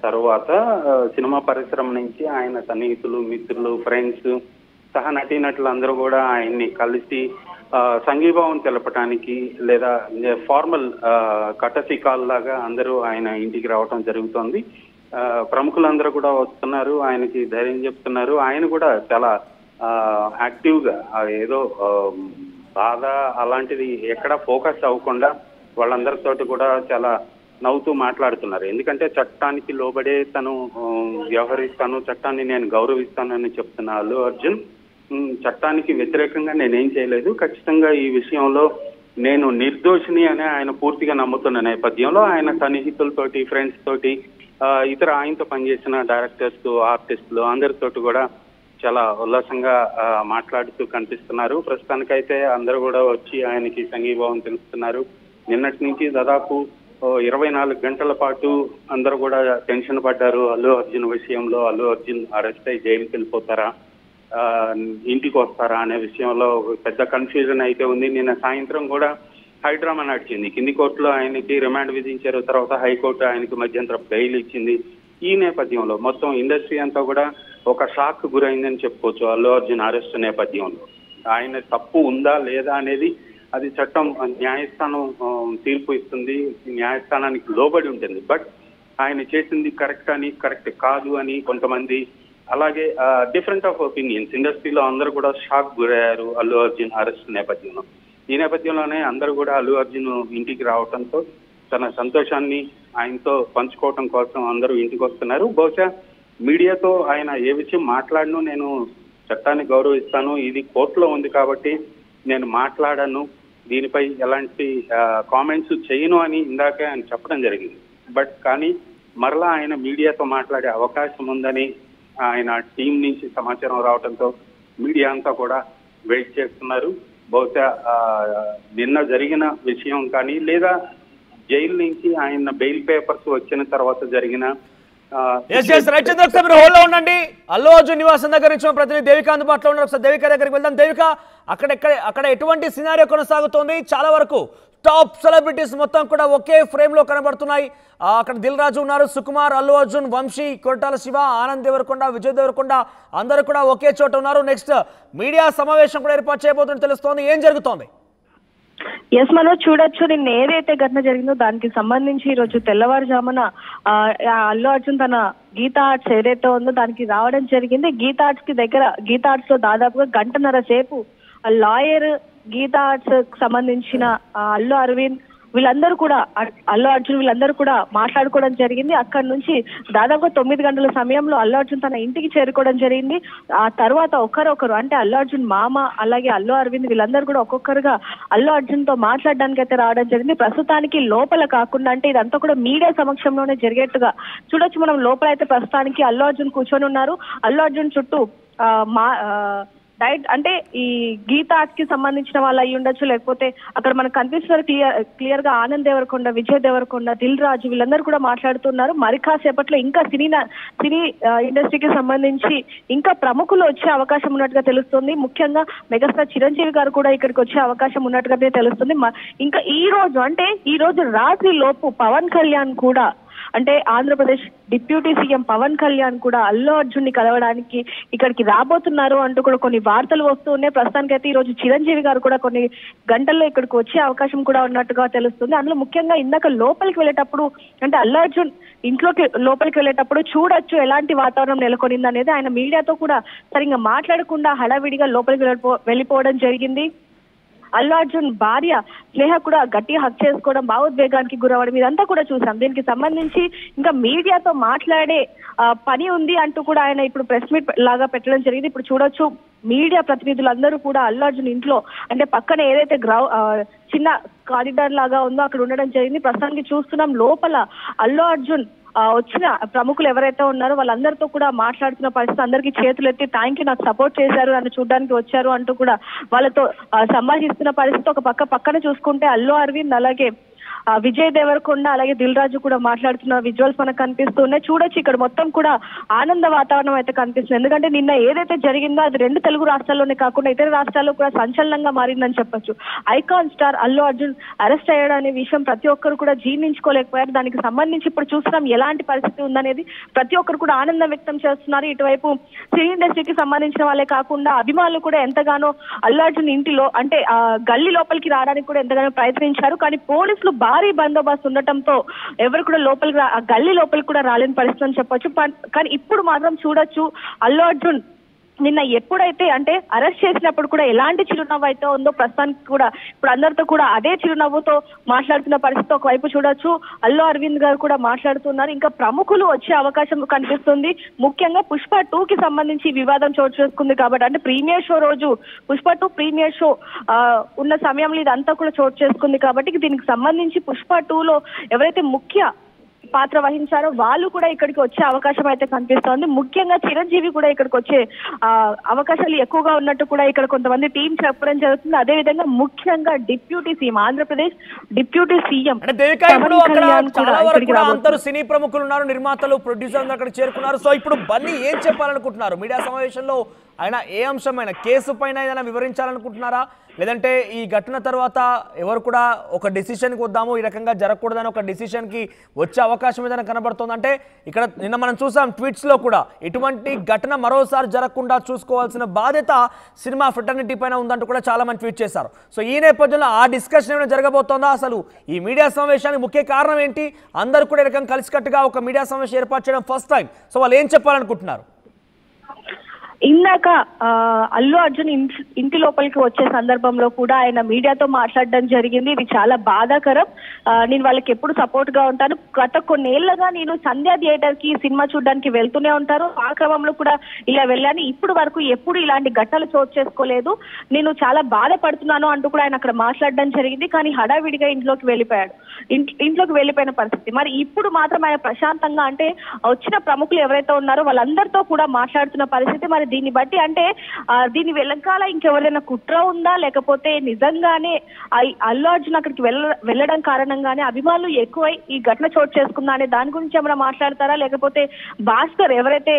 తర్వాత సినిమా పరిశ్రమ నుంచి ఆయన సన్నిహితులు, మిత్రులు, ఫ్రెండ్స్, సహ నటీనటులు అందరూ కూడా ఆయన్ని కలిసి సంఘీభావం తెలపడానికి లేదా ఫార్మల్ కటసి కాల్ లాగా అందరూ ఆయన ఇంటికి రావటం జరుగుతోంది. ప్రముఖులందరూ కూడా వస్తున్నారు, ఆయనకి ధైర్యం చెప్తున్నారు. ఆయన కూడా చాలా యాక్టివ్ గా ఏదో బాధ అలాంటిది ఎక్కడ ఫోకస్ అవ్వకుండా వాళ్ళందరితోటి కూడా చాలా నవ్వుతూ మాట్లాడుతున్నారు. ఎందుకంటే చట్టానికి లోబడే తను వ్యవహరిస్తాను, చట్టాన్ని నేను గౌరవిస్తానని చెప్తున్న అల్లు అర్జున్ చట్టానికి వ్యతిరేకంగా నేనేం చేయలేదు, ఖచ్చితంగా ఈ విషయంలో నేను నిర్దోషిని అని ఆయన పూర్తిగా నమ్ముతున్న నేపథ్యంలో ఆయన సన్నిహితులతోటి, ఫ్రెండ్స్ తోటి, ఇతర ఆయనతో పనిచేసిన డైరెక్టర్స్, ఆర్టిస్టులు అందరితోటి కూడా చాలా ఉల్లాసంగా మాట్లాడుతూ కనిపిస్తున్నారు. ప్రస్తుతానికైతే అందరూ కూడా వచ్చి ఆయనకి సంఘీభావం తెలుపుతున్నారు. నిన్నటి నుంచి దాదాపు 24 గంటల పాటు అందరూ కూడా టెన్షన్ పడ్డారు. అల్లు అర్జున్ విషయంలో అల్లు అర్జున్ అరెస్ట్ అయ్యి జైలుకి వెళ్ళిపోతారా, ఇంటికి వస్తారా అనే విషయంలో పెద్ద కన్ఫ్యూజన్ అయితే ఉంది. నిన్న సాయంత్రం కూడా హైడ్రామా నడిచింది. కింది కోర్టులో ఆయనకి రిమాండ్ విధించారు, తర్వాత హైకోర్టు ఆయనకి మధ్యంతర బెయిల్ ఇచ్చింది. ఈ నేపథ్యంలో మొత్తం ఇండస్ట్రీ అంతా కూడా ఒక షాక్ గురైందని చెప్పుకోవచ్చు. అల్లు అర్జున్ అరెస్ట్ నేపథ్యంలో ఆయన తప్పు ఉందా లేదా అనేది అది చట్టం, న్యాయస్థానం తీర్పు ఇస్తుంది, న్యాయస్థానానికి లోబడి ఉంటుంది. బట్ ఆయన చేసింది కరెక్ట్ అని, కరెక్ట్ కాదు అని కొంతమంది, అలాగే డిఫరెంట్ ఆఫ్ ఒపీనియన్స్ ఇండస్ట్రీలో అందరూ కూడా షాక్ గురయ్యారు అల్లు అర్జున్ అరెస్ట్ నేపథ్యంలో. ఈ నేపథ్యంలోనే అందరూ కూడా అల్లు అర్జున్ ఇంటికి రావడంతో తన సంతోషాన్ని ఆయనతో పంచుకోవటం కోసం అందరూ ఇంటికి వస్తున్నారు. బహుశా మీడియాతో ఆయన ఏ విషయం మాట్లాడను, నేను చట్టాన్ని గౌరవిస్తాను, ఇది కోర్టులో ఉంది కాబట్టి నేను మాట్లాడను, దీనిపై ఎలాంటి కామెంట్స్ చేయను అని ఇందాకే ఆయన చెప్పడం జరిగింది. బట్ కానీ మరలా ఆయన మీడియాతో మాట్లాడే అవకాశం ఉందని ఆయన టీం నుంచి సమాచారం రావడంతో మీడియా అంతా కూడా వెయిట్ చేస్తున్నారు. బహుశా నిన్న జరిగిన విషయం కానీ లేదా జైలు నుంచి ఆయన బెయిల్ పేపర్స్ వచ్చిన తర్వాత జరిగిన హోల్లో ఉండండి. అల్లు అర్జున్ నివాసం దగ్గర నుంచి ప్రతినిధి దేవిక అందుబాటులో ఉన్నారు. ఒకసారి దేవిక దగ్గరికి వెళ్దాం. దేవిక, అక్కడ ఎటువంటి సినారియో కొనసాగుతోంది? చాలా వరకు టాప్ సెలబ్రిటీస్ మొత్తం కూడా ఒకే ఫ్రేమ్ లో కనబడుతున్నాయి. అక్కడ దిల్ రాజు ఉన్నారు, సుకుమార్, అల్లు అర్జున్, వంశీ, కొరటాల శివ, ఆనంద్ దేవరకొండ, విజయ్ దేవరకొండ అందరూ కూడా ఒకే చోట ఉన్నారు. నెక్స్ట్ మీడియా సమావేశం కూడా ఏర్పాటు చేయబోతుందని తెలుస్తోంది. ఏం జరుగుతోంది? ఎస్, మనం చూడొచ్చు. నిన్న ఏదైతే ఘటన జరిగిందో దానికి సంబంధించి ఈ రోజు తెల్లవారుజామున అల్లు అర్జున్ తన గీతా ఆర్ట్స్ ఏదైతే ఉందో దానికి రావడం జరిగింది. గీతా ఆర్ట్స్ లో దాదాపుగా గంటన్నర సేపు లాయర్, గీతా ఆర్ట్స్ సంబంధించిన అల్లు అరవింద్ వీళ్ళందరూ కూడా, అల్లు అర్జున్ వీళ్ళందరూ కూడా మాట్లాడుకోవడం జరిగింది. అక్కడ నుంచి దాదాపుగా 9 గంటల సమయంలో అల్లు అర్జున్ తన ఇంటికి చేరుకోవడం జరిగింది. ఆ తర్వాత ఒకరొకరు అంటే అల్లు అర్జున్ మామ అలాగే అల్లు అరవింద్ వీళ్ళందరూ కూడా ఒక్కొక్కరుగా అల్లు అర్జున్ తో మాట్లాడడానికి అయితే రావడం జరిగింది. ప్రస్తుతానికి లోపల కాకుండా అంటే ఇదంతా కూడా మీడియా సమక్షంలోనే జరిగేట్టుగా చూడొచ్చు. మనం లోపల అయితే ప్రస్తుతానికి అల్లు అర్జున్ కూర్చొని ఉన్నారు. అల్లు అర్జున్ చుట్టూ అంటే ఈ గీతా ఆర్ట్స్ కి సంబంధించిన వాళ్ళు అయ్యి ఉండొచ్చు, లేకపోతే అక్కడ మనకు కనిపిస్తున్నారు క్లియర్ గా ఆనంద్ దేవరకొండ, విజయ్ దేవరకొండ, దిల్ రాజు వీళ్ళందరూ కూడా మాట్లాడుతున్నారు. మరి కాసేపట్లో ఇంకా సినీ ఇండస్ట్రీకి సంబంధించి ఇంకా ప్రముఖులు వచ్చే అవకాశం ఉన్నట్టుగా తెలుస్తుంది. ముఖ్యంగా మెగాస్టార్ చిరంజీవి గారు కూడా ఇక్కడికి వచ్చే అవకాశం ఉన్నట్టుగా తెలుస్తుంది. ఇంకా ఈ రోజు రాత్రి లోపు పవన్ కళ్యాణ్ కూడా, అంటే ఆంధ్రప్రదేశ్ డిప్యూటీ సీఎం పవన్ కళ్యాణ్ కూడా అల్లు అర్జున్ ని కలవడానికి ఇక్కడికి రాబోతున్నారు అంటూ కూడా కొన్ని వార్తలు వస్తూ ఉన్నాయి. ప్రస్తుతానికైతే ఈ రోజు చిరంజీవి గారు కూడా కొన్ని గంటల్లో ఇక్కడికి వచ్చే అవకాశం కూడా ఉన్నట్టుగా తెలుస్తుంది. అందులో ముఖ్యంగా ఇందాక లోపలికి వెళ్ళేటప్పుడు అంటే అల్లు అర్జున్ లోపలికి వెళ్ళేటప్పుడు చూడొచ్చు ఎలాంటి వాతావరణం నెలకొనింది అనేది. ఆయన మీడియాతో కూడా సరిగ్గా మాట్లాడకుండా హడావిడిగా లోపలికి వెళ్ళిపోవడం జరిగింది. అల్లు అర్జున్ భార్య స్నేహ కూడా గట్టిగా హక్ చేసుకోవడం, భావోద్వేగానికి గురవడం ఇదంతా కూడా చూసాం. దీనికి సంబంధించి ఇంకా మీడియాతో మాట్లాడే పని ఉంది అంటూ కూడా ఆయన ఇప్పుడు ప్రెస్ మీట్ లాగా పెట్టడం జరిగింది. ఇప్పుడు చూడొచ్చు మీడియా ప్రతినిధులందరూ కూడా అల్లు అర్జున్ ఇంట్లో అంటే పక్కన ఏదైతే చిన్న కారిడార్ లాగా ఉందో అక్కడ ఉండడం జరిగింది. ప్రస్తుతానికి చూస్తున్నాం లోపల అల్లు అర్జున్ వచ్చిన ప్రముఖులు ఎవరైతే ఉన్నారో వాళ్ళందరితో కూడా మాట్లాడుతున్న పరిస్థితి, అందరికీ చేతులు ఎత్తి థ్యాంక్ యూ నాకు సపోర్ట్ చేశారు, నన్ను చూడడానికి వచ్చారు అంటూ కూడా వాళ్ళతో సంభాషిస్తున్న పరిస్థితి. ఒక పక్కన చూసుకుంటే అల్లు అరవింద్ అలాగే విజయ్ దేవరకొండ అలాగే దిల్ రాజు కూడా మాట్లాడుతున్న విజువల్స్ మనకు కనిపిస్తున్నాయి. చూడొచ్చు ఇక్కడ మొత్తం కూడా ఆనంద వాతావరణం అయితే కనిపిస్తుంది. ఎందుకంటే నిన్న ఏదైతే జరిగిందో అది 2 తెలుగు రాష్ట్రాల్లోనే కాకుండా ఇతర రాష్ట్రాల్లో కూడా సంచలనంగా మారిందని చెప్పొచ్చు. Icon star Allu Arjun arrest అయ్యాడు అనే విషయం ప్రతి ఒక్కరు కూడా జీర్ణించుకోలేకపోయారు. దానికి సంబంధించి ఇప్పుడు చూస్తున్నాం ఎలాంటి పరిస్థితి ఉందనేది. ప్రతి ఒక్కరు కూడా ఆనందం వ్యక్తం చేస్తున్నారు. ఇటువైపు సినీ ఇండస్ట్రీకి సంబంధించిన వాళ్ళే కాకుండా అభిమానులు కూడా ఎంతగానో అల్లు అర్జున్ ఇంటిలో అంటే గల్లీ లోపలికి రావడానికి కూడా ఎంతగానో ప్రయత్నించారు. కానీ పోలీసులు భారీ బందోబస్తు ఉండటంతో ఎవరు కూడా లోపలికి గల్లీ లోపలికి కూడా రాలేని పరిస్థితి అని చెప్పొచ్చు. కానీ ఇప్పుడు మాత్రం చూడొచ్చు అల్లు అర్జున్ నిన్న ఎప్పుడైతే అంటే అరెస్ట్ చేసినప్పుడు కూడా ఎలాంటి చిరునవ్వు అయితే ఉందో ప్రస్తుతానికి కూడా ఇప్పుడు అందరితో కూడా అదే చిరునవ్వుతో మాట్లాడుతున్న పరిస్థితి ఒకవైపు చూడొచ్చు. అల్లు అరవింద్ గారు కూడా మాట్లాడుతున్నారు. ఇంకా ప్రముఖులు వచ్చే అవకాశం కనిపిస్తుంది. ముఖ్యంగా పుష్ప 2కి సంబంధించి వివాదం చోటు చేసుకుంది కాబట్టి అంటే ప్రీమియర్ షో రోజు పుష్ప 2 ప్రీమియర్ షో ఉన్న సమయంలో ఇదంతా కూడా చోటు చేసుకుంది కాబట్టి దీనికి సంబంధించి పుష్ప 2లో ఎవరైతే ముఖ్య పాత్ర వహించారో వాళ్ళు కూడా ఇక్కడికి వచ్చే అవకాశం అయితే కనిపిస్తోంది. ముఖ్యంగా చిరంజీవి కూడా ఇక్కడికి వచ్చే అవకాశాలు ఎక్కువగా ఉన్నట్టు కూడా ఇక్కడ కొంతమంది టీం చెప్పడం జరుగుతుంది. అదే విధంగా ముఖ్యంగా deputy CM Andhra Pradesh deputy CM అందరూ సినీ ప్రముఖులు ఉన్నారు, నిర్మాతలు, ప్రొడ్యూసర్లు అక్కడ చేరుకున్నారు. సో ఇప్పుడు బన్నీ ఏం చెప్పాలనుకుంటున్నారు మీడియా సమావేశంలో? ఆయన ఏ అంశమైన కేసు పైన ఏదైనా వివరించాలనుకుంటున్నారా, లేదంటే ఈ ఘటన తర్వాత ఎవరు కూడా ఒక డిసిషన్కి వద్దాము ఈ రకంగా జరగకూడదని ఒక డిసిషన్కి వచ్చే అవకాశం ఏదైనా కనబడుతుంది? అంటే ఇక్కడ నిన్న మనం చూసాం ట్వీట్స్లో కూడా ఇటువంటి ఘటన మరోసారి జరగకుండా చూసుకోవాల్సిన బాధ్యత సినిమా ఫ్రెటర్నిటీ పైన ఉందంటూ కూడా చాలా మంది ట్వీట్ చేశారు. సో ఈ నేపథ్యంలో ఆ డిస్కషన్ ఏమైనా జరగబోతోందా? అసలు ఈ మీడియా సమావేశానికి ముఖ్య కారణం ఏంటి? అందరూ కూడా ఈ రకంగా కలిసికట్టుగా ఒక మీడియా సమావేశం ఏర్పాటు చేయడం ఫస్ట్ టైం. సో వాళ్ళు ఏం చెప్పాలనుకుంటున్నారు? ఇందాక అల్లు అర్జున్ ఇంటి లోపలికి వచ్చే సందర్భంలో కూడా ఆయన మీడియాతో మాట్లాడడం జరిగింది. ఇది చాలా బాధాకరం. నేను వాళ్ళకి ఎప్పుడు సపోర్ట్ గా ఉంటాను. గత కొన్నేళ్లుగా నేను సంధ్యా థియేటర్ కి సినిమా చూడడానికి వెళ్తూనే ఉంటాను. ఆ క్రమంలో కూడా ఇలా వెళ్ళాను. ఇప్పుడు వరకు ఎప్పుడు ఇలాంటి ఘటనలు చోటు చేసుకోలేదు. నేను చాలా బాధపడుతున్నాను అంటూ కూడా ఆయన అక్కడ మాట్లాడడం జరిగింది. కానీ హడావిడిగా ఇంట్లోకి వెళ్ళిపోయిన పరిస్థితి. మరి ఇప్పుడు మాత్రం ఆయన ప్రశాంతంగా అంటే వచ్చిన ప్రముఖులు ఎవరైతే ఉన్నారో వాళ్ళందరితో కూడా మాట్లాడుతున్న పరిస్థితి. మరి దీన్ని బట్టి అంటే దీని వెనకాల ఇంకెవరైనా కుట్ర ఉందా, లేకపోతే నిజంగానే అల్లు అర్జున్ అక్కడికి వెళ్ళడం కారణంగానే అభిమానులు ఎక్కువై ఈ ఘటన చోటు చేసుకుందా అనే దాని గురించి ఏమైనా మాట్లాడతారా, లేకపోతే భాస్కర్ ఎవరైతే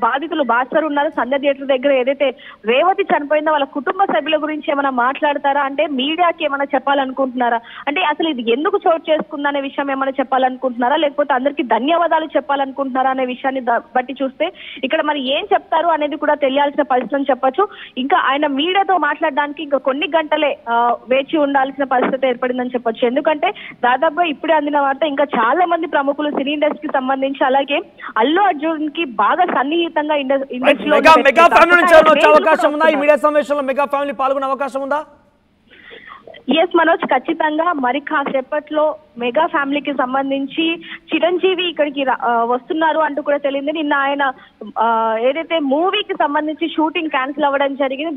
బాధితులు భాస్కర్ ఉన్నారు సంధ్య థియేటర్ దగ్గర ఏదైతే రేవతి చనిపోయిందో వాళ్ళ కుటుంబ సభ్యుల గురించి ఏమైనా మాట్లాడతారా? అంటే మీడియాకి ఏమైనా చెప్పాలనుకుంటున్నారా? అంటే అసలు ఇది ఎందుకు చోటు చేసుకుందా అనే విషయం ఏమైనా చెప్పాలనుకుంటున్నారా, లేకపోతే అందరికీ ధన్యవాదాలు చెప్పాలనుకుంటున్నారా అనే విషయాన్ని బట్టి చూస్తే ఇక్కడ మరి ఏం చెప్తారు అనేది కూడా తెలియాల్సిన పరిస్థితి అని చెప్పొచ్చు. ఇంకా ఆయన మీడియాతో మాట్లాడడానికి ఇంకా కొన్ని గంటలే వేచి ఉండాల్సిన పరిస్థితి ఏర్పడిందని చెప్పొచ్చు. ఎందుకంటే దాదాపుగా ఇప్పుడే అందిన వార్త ఇంకా చాలా మంది ప్రముఖులు సినీ ఇండస్ట్రీకి సంబంధించి అలాగే అల్లు అర్జున్ కి బాగా సన్నిహితంగా ఇండస్ట్రీలో అవకాశం ఉందా? ఈ మీడియా సమావేశంలో మెగా ఫ్యామిలీ పాల్గొనే అవకాశం ఉందా? ఎస్ మనోజ్, ఖచ్చితంగా మరి కాసేపట్లో మెగా ఫ్యామిలీకి సంబంధించి చిరంజీవి ఇక్కడికి వస్తున్నారు అంటూ కూడా తెలిసింది. నిన్న ఆయన ఏదైతే మూవీకి సంబంధించి షూటింగ్ క్యాన్సిల్ అవ్వడం జరిగింది.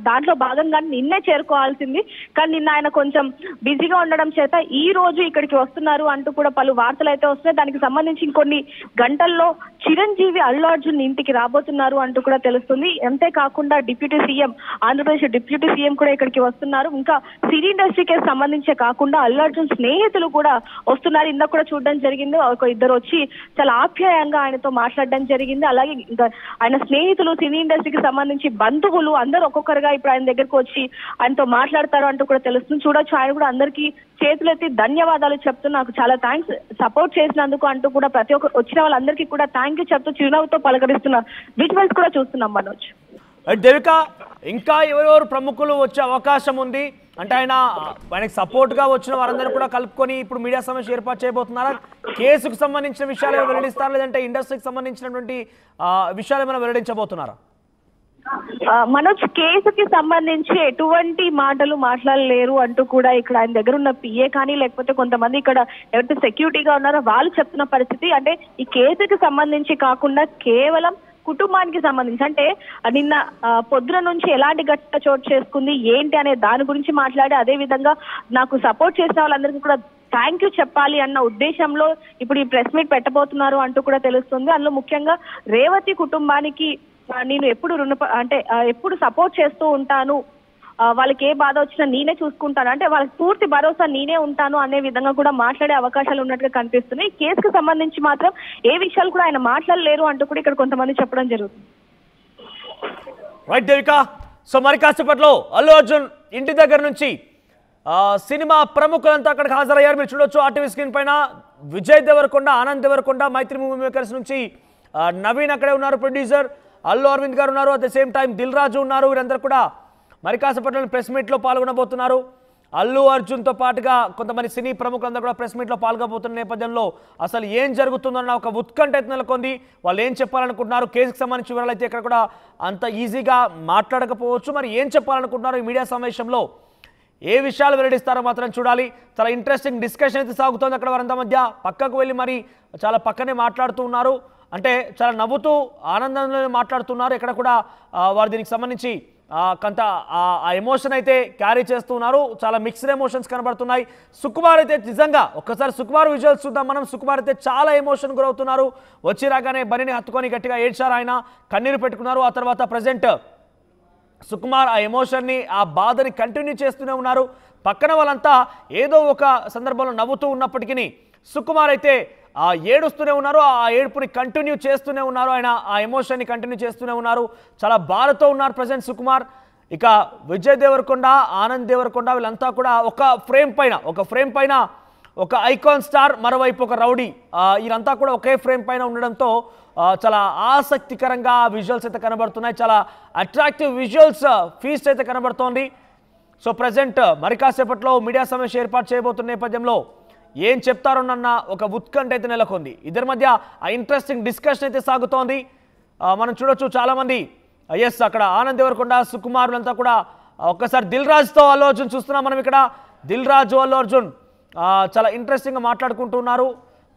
దాంట్లో భాగంగా నిన్నే చేరుకోవాల్సింది. కానీ నిన్న ఆయన కొంచెం బిజీగా ఉండడం చేత ఈ రోజు ఇక్కడికి వస్తున్నారు అంటూ కూడా పలు వార్తలు అయితే వస్తున్నాయి. దానికి సంబంధించి ఇంకొన్ని గంటల్లో చిరంజీవి అల్లు అర్జున్ ఇంటికి రాబోతున్నారు అంటూ కూడా తెలుస్తుంది. అంతేకాకుండా deputy CM Andhra Pradesh deputy CM కూడా ఇక్కడికి వస్తున్నారు. ఇంకా సినీ ఇండస్ట్రీకి సంబంధించే కాకుండా అల్లు అర్జున్ స్నేహితులు కూడా వస్తున్నారు. ఇందాక కూడా చూడడం జరిగింది. ఒక ఇద్దరు వచ్చి చాలా ఆప్యాయంగా ఆయనతో మాట్లాడడం జరిగింది. అలాగే ఇంకా ఆయన స్నేహితులు సినీ ఇండస్ట్రీకి సంబంధించి బంధువులు అందరూ ఒక్కొక్కరుగా ఇప్పుడు ఆయన దగ్గరకు వచ్చి ఆయనతో మాట్లాడతారు అంటూ కూడా తెలుస్తుంది. చూడొచ్చు ఆయన కూడా అందరికీ చేతులెత్తి ధన్యవాదాలు చెప్తూ నాకు చాలా థ్యాంక్స్ సపోర్ట్ చేసినందుకు అంటూ కూడా ప్రతి ఒక్కరు వచ్చిన వాళ్ళందరికీ కూడా థ్యాంక్ యూ చెప్తూ చిరునవ్వుతో పలకరిస్తున్న విజువల్స్ కూడా చూస్తున్నాం మనోజ్. దేవిక, ఇంకా ఎవరెవరు ప్రముఖులు వచ్చే అవకాశం ఉంది? అంటే ఆయనకి సపోర్ట్గా వచ్చిన వారందరూ కూడా కలుపుకొని ఇప్పుడు మీడియా సమావేశం ఏర్పాటు చేయబోతున్నారా? కేసుకు సంబంధించిన విషయాలు వెల్లడిస్తారా, లేదంటే ఇండస్ట్రీకి సంబంధించినటువంటి విషయాలు ఏమైనా వెల్లడించబోతున్నారా? మనోజ్, కేసుకి సంబంధించి ఎటువంటి మాటలు మాట్లాడలేరు అంటూ కూడా ఇక్కడ ఆయన దగ్గర ఉన్న పిఏ కానీ లేకపోతే కొంతమంది ఇక్కడ ఎవరైతే సెక్యూరిటీగా ఉన్నారో వాళ్ళు చెప్తున్న పరిస్థితి. అంటే ఈ కేసుకి సంబంధించి కాకుండా కేవలం కుటుంబానికి సంబంధించి అంటే నిన్న పొద్దున నుంచి ఎలాంటి ఘటన చోటు చేసుకుంది ఏంటి అనే దాని గురించి మాట్లాడి అదే విధంగా నాకు సపోర్ట్ చేసిన వాళ్ళందరికీ కూడా థ్యాంక్ యూ చెప్పాలి అన్న ఉద్దేశంలో ఇప్పుడు ఈ ప్రెస్ మీట్ పెట్టబోతున్నారు అంటూ కూడా తెలుస్తుంది. అందులో ముఖ్యంగా రేవతి కుటుంబానికి నేను ఎప్పుడు ఎప్పుడు సపోర్ట్ చేస్తూ ఉంటాను వాళ్ళకి ఏ బాధ వచ్చినా నేనే చూసుకుంటాను, అంటే వాళ్ళకి పూర్తి భరోసా నేనే ఉంటాను అనే విధంగా కూడా మాట్లాడే అవకాశాలు ఉన్నట్టుగా కనిపిస్తున్నాయి. ఈ కేసుకు సంబంధించి మాత్రం ఏ విషయాలు కూడా ఆయన మాట్లాడలేరు అంటూ కూడా ఇక్కడ కొంతమంది చెప్పడం జరుగుతుంది. రైట్ దేవిక, సో మరి కాసేపట్లో అల్లు అర్జున్ ఇంటి దగ్గర నుంచి సినిమా ప్రముఖులంతా అక్కడికి హాజరయ్యారు. మీరు చూడొచ్చు ఆర్టీవీ స్క్రీన్ పైన విజయ్ దేవరకొండ, ఆనంద్ దేవరకొండ, మైత్రి మూవీ మేకర్స్ నుంచి నవీన్ అక్కడే ఉన్నారు, ప్రొడ్యూసర్ అల్లు అరవింద్ గారు ఉన్నారు, at the same time Dil Raju ఉన్నారు. వీరందరూ కూడా మరి కాసేపట్లో ప్రెస్ మీట్లో పాల్గొనబోతున్నారు. అల్లు అర్జున్తో పాటుగా కొంతమంది సినీ ప్రముఖులందరూ కూడా ప్రెస్ మీట్లో పాల్గొబోతున్న నేపథ్యంలో అసలు ఏం జరుగుతుందన్న ఒక ఉత్కంఠ నెలకొంది. వాళ్ళు ఏం చెప్పాలనుకుంటున్నారు, కేసుకు సంబంధించి వివరాలు ఇక్కడ కూడా అంత ఈజీగా మాట్లాడకపోవచ్చు. మరి ఏం చెప్పాలనుకుంటున్నారు ఈ మీడియా సమావేశంలో, ఏ విషయాలు వెల్లడిస్తారో మాత్రం చూడాలి. చాలా ఇంట్రెస్టింగ్ డిస్కషన్ అయితే సాగుతోంది అక్కడ వారంతా మధ్య. పక్కకు వెళ్ళి మరి చాలా పక్కనే మాట్లాడుతూ ఉన్నారు, అంటే చాలా నవ్వుతూ ఆనందంలో మాట్లాడుతున్నారు. ఇక్కడ కూడా వారు దీనికి సంబంధించి కొంత ఆ ఎమోషన్ అయితే క్యారీ చేస్తున్నారు. చాలా మిక్స్డ్ ఎమోషన్స్ కనబడుతున్నాయి. సుకుమార్ అయితే నిజంగా ఒక్కసారి సుకుమార్ విజువల్స్ చూద్దాం మనం. సుకుమార్ అయితే చాలా ఎమోషన్ గురవుతున్నారు. వచ్చి రాగానే బనిని హత్తుకొని గట్టిగా ఏడ్చారు, ఆయన కన్నీరు పెట్టుకున్నారు. ఆ తర్వాత ప్రజెంట్ సుకుమార్ ఆ ఎమోషన్ని, ఆ బాధని కంటిన్యూ చేస్తూనే ఉన్నారు. పక్కన వాళ్ళంతా ఏదో ఒక సందర్భంలో నవ్వుతూ ఉన్నప్పటికీ సుకుమార్ అయితే ఏడుస్తూనే ఉన్నారు. ఆ ఏడుపుని కంటిన్యూ చేస్తూనే ఉన్నారు, ఆయన ఆ ఎమోషన్ని కంటిన్యూ చేస్తూనే ఉన్నారు. చాలా బాధతో ఉన్నారు ప్రజెంట్ సుకుమార్. ఇక విజయ్ దేవరకొండ, ఆనంద్ దేవరకొండ వీళ్ళంతా కూడా ఒక ఫ్రేమ్ పైన ఒక ఐకాన్ స్టార్, మరోవైపు ఒక రౌడీ, వీళ్ళంతా కూడా ఒకే ఫ్రేమ్ పైన ఉండడంతో చాలా ఆసక్తికరంగా విజువల్స్ అయితే కనబడుతున్నాయి. చాలా అట్రాక్టివ్ విజువల్స్ ఫీస్ట్ అయితే కనబడుతోంది. సో ప్రజెంట్ మరి కాసేపట్లో మీడియా సమావేశం ఏర్పాటు చేయబోతున్న నేపథ్యంలో ఏం చెప్తారోనన్న ఒక ఉత్కంఠ అయితే నెలకొంది. ఇద్దరి మధ్య ఆ ఇంట్రెస్టింగ్ డిస్కషన్ అయితే సాగుతోంది. మనం చూడొచ్చు చాలామంది ఎస్ అక్కడ ఆనంద్ దేవరకొండ, సుకుమారులంతా కూడా ఒక్కసారి దిల్ రాజుతో అల్లు అర్జున్ చూస్తున్నాం మనం. ఇక్కడ దిల్ రాజు, అల్లు అర్జున్ చాలా ఇంట్రెస్టింగ్గా మాట్లాడుకుంటున్నారు.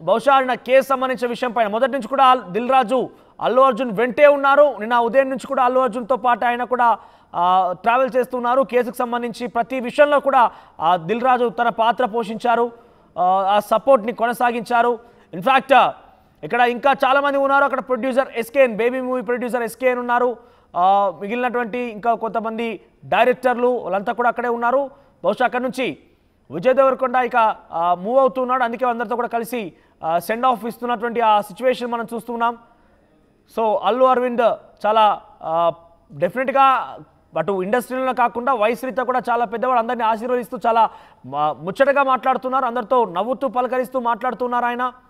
బహుశా నా కేసు సంబంధించిన విషయం పైన మొదటి నుంచి కూడా దిల్ రాజు అల్లు అర్జున్ వెంటే ఉన్నారు. నిన్న ఉదయం నుంచి కూడా అల్లు అర్జున్తో పాటు ఆయన కూడా ట్రావెల్ చేస్తున్నారు. కేసుకు సంబంధించి ప్రతి విషయంలో కూడా దిల్ రాజు తన పాత్ర పోషించారు, ఆ సపోర్ట్ని కొనసాగించారు. ఇన్ఫ్యాక్ట్ ఇక్కడ ఇంకా చాలామంది ఉన్నారు. అక్కడ producer SKN, baby movie producer SKN ఉన్నారు. మిగిలినటువంటి ఇంకా కొంతమంది డైరెక్టర్లు వాళ్ళంతా కూడా అక్కడే ఉన్నారు. బహుశా అక్కడ నుంచి విజయ్ దేవరకొండ ఇక మూవ్ అవుతున్నాడు, అందుకే అందరితో కూడా కలిసి సెండ్ ఆఫ్ ఇస్తున్నటువంటి ఆ సిచ్యువేషన్ మనం చూస్తున్నాం. సో అల్లు అరవింద్ చాలా డెఫినెట్గా అటు ఇండస్ట్రీలో కాకుండా వయసు రీత్యా కూడా చాలా పెద్దవాడు, అందరినీ ఆశీర్వదిస్తూ చాలా ముచ్చటగా మాట్లాడుతున్నారు, అందరితో నవ్వుతూ పలకరిస్తూ మాట్లాడుతున్నారు ఆయన.